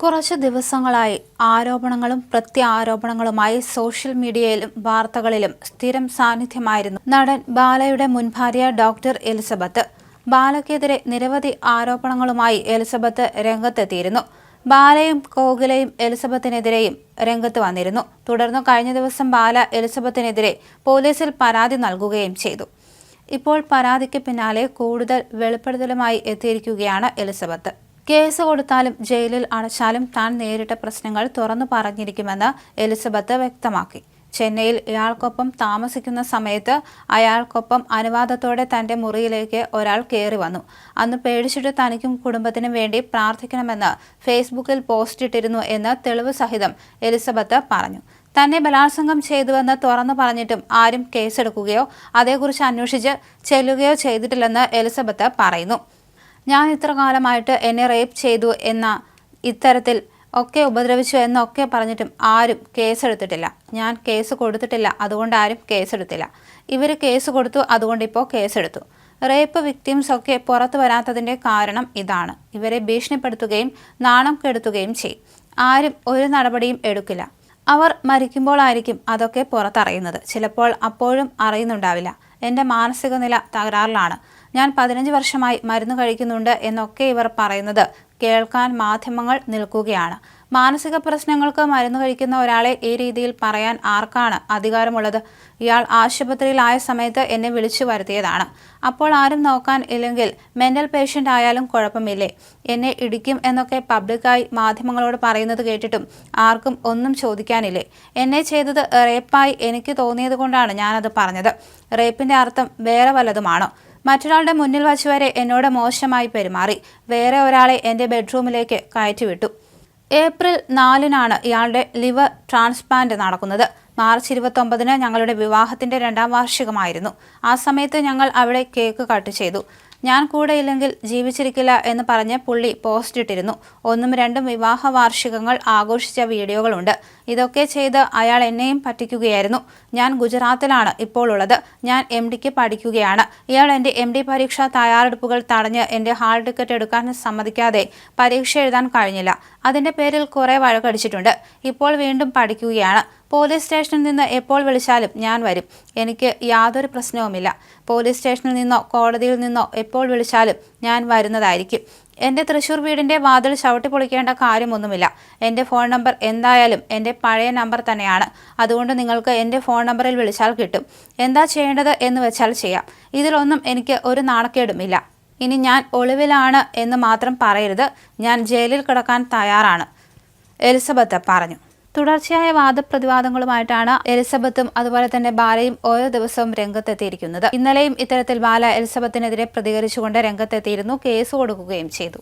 കുറച്ച് ദിവസങ്ങളായി ആരോപണങ്ങളും പ്രത്യാരോപണങ്ങളുമായി സോഷ്യൽ മീഡിയയിലും വാർത്തകളിലും സ്ഥിരം സാന്നിധ്യമായിരുന്നു നടൻ ബാലയുടെ മുൻ ഭാര്യ ഡോക്ടർ എലിസബത്ത്. ബാലയ്ക്കെതിരെ നിരവധി ആരോപണങ്ങളുമായി എലിസബത്ത് രംഗത്തെത്തിയിരുന്നു. ബാലയും കോകിലയും എലിസബത്തിനെതിരെയും രംഗത്ത് വന്നിരുന്നു. തുടർന്ന് കഴിഞ്ഞ ദിവസം ബാല എലിസബത്തിനെതിരെ പോലീസിൽ പരാതി നൽകുകയും ചെയ്തു. ഇപ്പോൾ പരാതിക്ക് പിന്നാലെ കൂടുതൽ വെളിപ്പെടുത്തലുമായി എത്തിയിരിക്കുകയാണ് എലിസബത്ത്. കേസ് കൊടുത്താലും ജയിലിൽ അടച്ചാലും താൻ നേരിട്ട പ്രശ്നങ്ങൾ തുറന്നു പറഞ്ഞിരിക്കുമെന്ന് എലിസബത്ത് വ്യക്തമാക്കി. ചെന്നൈയിൽ ഇയാൾക്കൊപ്പം താമസിക്കുന്ന സമയത്ത് അയാൾക്കൊപ്പം അനുവാദത്തോടെ തന്റെ മുറിയിലേക്ക് ഒരാൾ കയറി വന്നു. അന്ന് പേടിച്ചിട്ട് തനിക്കും കുടുംബത്തിനും വേണ്ടി പ്രാർത്ഥിക്കണമെന്ന് ഫേസ്ബുക്കിൽ പോസ്റ്റിട്ടിരുന്നു എന്ന് തെളിവ് സഹിതം എലിസബത്ത് പറഞ്ഞു. തന്നെ ബലാത്സംഗം ചെയ്തുവെന്ന് തുറന്നു പറഞ്ഞിട്ടും ആരും കേസെടുക്കുകയോ അതേക്കുറിച്ച് അന്വേഷിച്ച് ചെല്ലുകയോ ചെയ്തിട്ടില്ലെന്ന് എലിസബത്ത് പറയുന്നു. ഞാൻ ഇത്ര കാലമായിട്ട് എന്നെ റേപ്പ് ചെയ്തു എന്ന ഇത്തരത്തിൽ ഒക്കെ ഉപദ്രവിച്ചു എന്നൊക്കെ പറഞ്ഞിട്ടും ആരും കേസെടുത്തിട്ടില്ല. ഞാൻ കേസ് കൊടുത്തിട്ടില്ല, അതുകൊണ്ട് ആരും കേസെടുത്തില്ല. ഇവർ കേസ് കൊടുത്തു, അതുകൊണ്ട് ഇപ്പോൾ കേസെടുത്തു. റേപ്പ് വിക്ടിംസ് ഒക്കെ പുറത്തു വരാത്തതിൻ്റെ കാരണം ഇതാണ്. ഇവരെ ഭീഷണിപ്പെടുത്തുകയും നാണം കെടുത്തുകയും ചെയ്യും. ആരും ഒരു നടപടിയും എടുക്കില്ല. അവർ മരിക്കുമ്പോഴായിരിക്കും അതൊക്കെ പുറത്തറിയുന്നത്. ചിലപ്പോൾ അപ്പോഴും അറിയുന്നുണ്ടാവില്ല. എൻ്റെ മാനസിക നില തകരാറിലാണ്. ഞാൻ 15 വർഷമായി മരുന്ന് കഴിക്കുന്നുണ്ട് എന്നൊക്കെ ഇവർ പറയുന്നത് കേൾക്കാൻ മാധ്യമങ്ങൾ നിൽക്കുകയാണ്. മാനസിക പ്രശ്നങ്ങൾക്ക് മരുന്ന് കഴിക്കുന്ന ഒരാളെ ഈ രീതിയിൽ പറയാൻ ആർക്കാണ് അധികാരമുള്ളത്? ഇയാൾ ആശുപത്രിയിലായ സമയത്ത് എന്നെ വിളിച്ചു വരുത്തിയതാണ്. അപ്പോൾ ആരും നോക്കാൻ ഇല്ലെങ്കിൽ മെന്റൽ പേഷ്യൻ്റ് ആയാലും കുഴപ്പമില്ലേ? എന്നെ ഇടിക്കും എന്നൊക്കെ പബ്ലിക്കായി മാധ്യമങ്ങളോട് പറയുന്നത് കേട്ടിട്ടും ആർക്കും ഒന്നും ചോദിക്കാനില്ലേ? എന്നെ ചെയ്തത് റേപ്പായി എനിക്ക് തോന്നിയത് കൊണ്ടാണ് ഞാനത് പറഞ്ഞത്. റേപ്പിൻ്റെ അർത്ഥം വേറെ വല്ലതുമാണോ? മറ്റൊരാളുടെ മുന്നിൽ വച്ച് വരെ എന്നോട് മോശമായി പെരുമാറി. വേറെ ഒരാളെ എൻ്റെ ബെഡ്റൂമിലേക്ക് കയറ്റിവിട്ടു. ഏപ്രിൽ 4-നാണ് ഇയാളുടെ ലിവർ ട്രാൻസ്പ്ലാന്റ് നടക്കുന്നത്. മാർച്ച് 29-ന് ഞങ്ങളുടെ വിവാഹത്തിൻ്റെ 2ാം വാർഷികമായിരുന്നു. ആ സമയത്ത് ഞങ്ങൾ അവിടെ കേക്ക് കട്ട് ചെയ്തു. ഞാൻ കൂടെ ഇല്ലെങ്കിൽ ജീവിച്ചിരിക്കില്ല എന്ന് പറഞ്ഞ് പുള്ളി പോസ്റ്റ് ഇട്ടിരുന്നു. 1ഉം 2ഉം വിവാഹ വാർഷികങ്ങൾ ആഘോഷിച്ച വീഡിയോകളുണ്ട്. ഇതൊക്കെ ചെയ്ത് അയാൾ എന്നെയും പറ്റിക്കുകയായിരുന്നു. ഞാൻ ഗുജറാത്തിലാണ് ഇപ്പോൾ ഉള്ളത്. ഞാൻ MDക്ക് പഠിക്കുകയാണ്. ഇയാൾ എൻ്റെ MD പരീക്ഷ തയ്യാറെടുപ്പുകൾ തടഞ്ഞ് എൻ്റെ ഹാൾ ടിക്കറ്റ് എടുക്കാൻ സമ്മതിക്കാതെ പരീക്ഷ എഴുതാൻ കഴിഞ്ഞില്ല. അതിൻ്റെ പേരിൽ കുറേ വഴക്കടിച്ചിട്ടുണ്ട്. ഇപ്പോൾ വീണ്ടും പഠിക്കുകയാണ്. പോലീസ് സ്റ്റേഷനിൽ നിന്ന് എപ്പോൾ വിളിച്ചാലും ഞാൻ വരും. എനിക്ക് യാതൊരു പ്രശ്നവുമില്ല. പോലീസ് സ്റ്റേഷനിൽ നിന്നോ കോടതിയിൽ നിന്നോ എപ്പോൾ വിളിച്ചാലും ഞാൻ വരുന്നതായിരിക്കും. എൻ്റെ തൃശ്ശൂർ വീടിൻ്റെ വാതിൽ ചവിട്ടിപ്പൊളിക്കേണ്ട കാര്യമൊന്നുമില്ല. എൻ്റെ ഫോൺ നമ്പർ എന്തായാലും എൻ്റെ പഴയ നമ്പർ തന്നെയാണ്. അതുകൊണ്ട് നിങ്ങൾക്ക് എൻ്റെ ഫോൺ നമ്പറിൽ വിളിച്ചാൽ കിട്ടും. എന്താ ചെയ്യേണ്ടത് എന്ന് വെച്ചാൽ ചെയ്യാം. ഇതിലൊന്നും എനിക്ക് ഒരു നാണക്കേടുമില്ല. ഇനി ഞാൻ ഒളിവിലാണ് എന്ന് മാത്രം പറയരുത്. ഞാൻ ജയിലിൽ കിടക്കാൻ തയ്യാറാണ്, എലിസബത്ത് പറഞ്ഞു. തുടർച്ചയായ വാദപ്രതിവാദങ്ങളുമായിട്ടാണ് എലിസബത്തും അതുപോലെ തന്നെ ബാലയും ഓരോ ദിവസവും രംഗത്തെത്തിയിരിക്കുന്നത്. ഇന്നലെയും ഇത്തരത്തിൽ ബാല എലിസബത്തിനെതിരെ പ്രതികരിച്ചുകൊണ്ട് രംഗത്തെത്തിയിരുന്നു. കേസ് കൊടുക്കുകയും ചെയ്തു.